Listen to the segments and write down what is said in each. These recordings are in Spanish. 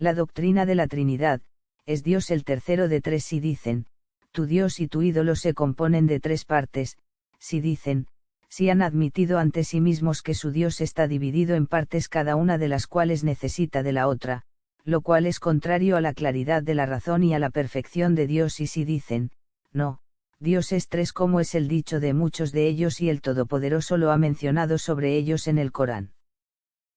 La doctrina de la Trinidad, es Dios el tercero de tres si dicen, tu Dios y tu ídolo se componen de tres partes, si dicen, si han admitido ante sí mismos que su Dios está dividido en partes cada una de las cuales necesita de la otra, lo cual es contrario a la claridad de la razón y a la perfección de Dios y si dicen, no, Dios es tres como es el dicho de muchos de ellos y el Todopoderoso lo ha mencionado sobre ellos en el Corán.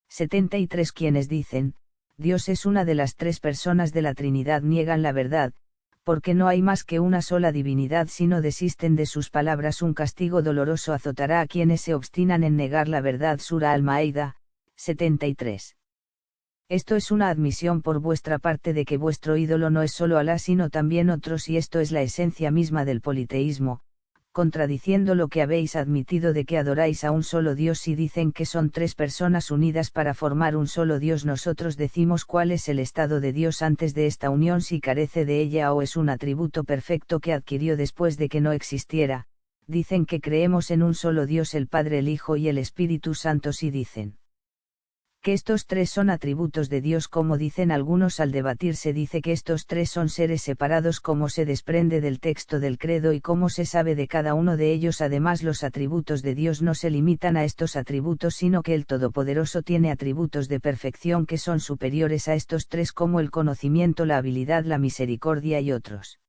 73 Quienes dicen, Dios es una de las tres personas de la Trinidad niegan la verdad, porque no hay más que una sola divinidad si no desisten de sus palabras un castigo doloroso azotará a quienes se obstinan en negar la verdad Sura Al-Maida, 73. Esto es una admisión por vuestra parte de que vuestro ídolo no es solo Alá sino también otros y esto es la esencia misma del politeísmo, contradiciendo lo que habéis admitido de que adoráis a un solo Dios si dicen que son tres personas unidas para formar un solo Dios nosotros decimos cuál es el estado de Dios antes de esta unión si carece de ella o es un atributo perfecto que adquirió después de que no existiera, dicen que creemos en un solo Dios el Padre el Hijo y el Espíritu Santo si dicen que estos tres son atributos de Dios como dicen algunos al debatir se dice que estos tres son seres separados como se desprende del texto del credo y cómo se sabe de cada uno de ellos además los atributos de Dios no se limitan a estos atributos sino que el Todopoderoso tiene atributos de perfección que son superiores a estos tres como el conocimiento la habilidad la misericordia y otros.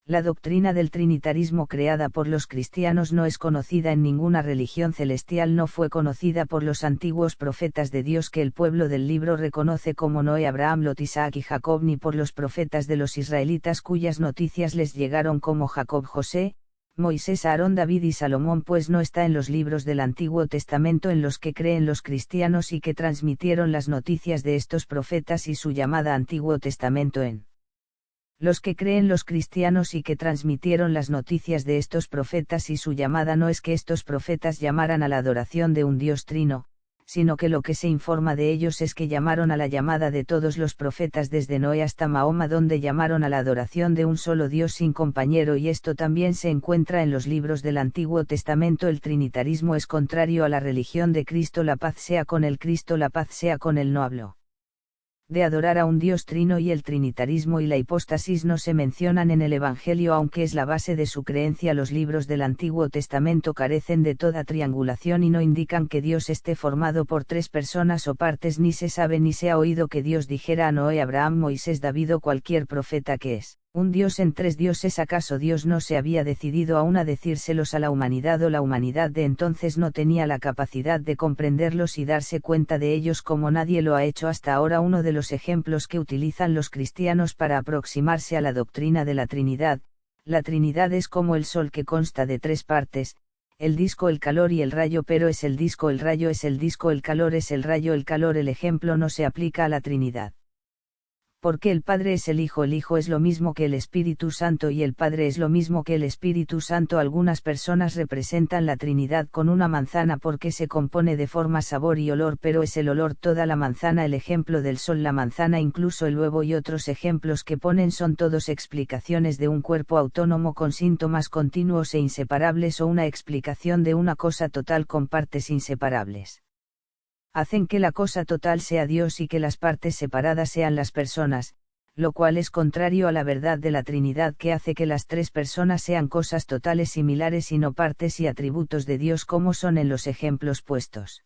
La doctrina del trinitarismo creada por los cristianos no es conocida en ninguna religión celestial no fue conocida por los antiguos profetas de Dios que el pueblo del libro reconoce como Noé Abraham Lot Isaac y Jacob ni por los profetas de los israelitas cuyas noticias les llegaron como Jacob José, Moisés Aarón David y Salomón pues no está en los libros del Antiguo Testamento en los que creen los cristianos y que transmitieron las noticias de estos profetas y su llamada Antiguo Testamento en los que creen los cristianos y que transmitieron las noticias de estos profetas y su llamada no es que estos profetas llamaran a la adoración de un Dios trino, sino que lo que se informa de ellos es que llamaron a la llamada de todos los profetas desde Noé hasta Mahoma donde llamaron a la adoración de un solo Dios sin compañero y esto también se encuentra en los libros del Antiguo Testamento el trinitarismo es contrario a la religión de Cristo la paz sea con el Cristo la paz sea con él no habló de adorar a un Dios trino y el trinitarismo y la hipóstasis no se mencionan en el Evangelio aunque es la base de su creencia los libros del Antiguo Testamento carecen de toda triangulación y no indican que Dios esté formado por tres personas o partes ni se sabe ni se ha oído que Dios dijera a Noé Abraham Moisés David o cualquier profeta que es un Dios en tres dioses ¿acaso Dios no se había decidido aún a decírselos a la humanidad o la humanidad de entonces no tenía la capacidad de comprenderlos y darse cuenta de ellos como nadie lo ha hecho hasta ahora uno de los ejemplos que utilizan los cristianos para aproximarse a la doctrina de la Trinidad, la Trinidad es como el Sol que consta de tres partes, el disco el calor y el rayo pero es el disco el rayo es el disco el calor es el rayo el calor el ejemplo no se aplica a la Trinidad. Porque el Padre es el Hijo es lo mismo que el Espíritu Santo y el Padre es lo mismo que el Espíritu Santo algunas personas representan la Trinidad con una manzana porque se compone de forma sabor y olor pero es el olor toda la manzana el ejemplo del sol la manzana incluso el huevo y otros ejemplos que ponen son todos explicaciones de un cuerpo autónomo con síntomas continuos e inseparables o una explicación de una cosa total con partes inseparables. Hacen que la cosa total sea Dios y que las partes separadas sean las personas, lo cual es contrario a la verdad de la Trinidad que hace que las tres personas sean cosas totales similares y no partes y atributos de Dios como son en los ejemplos puestos.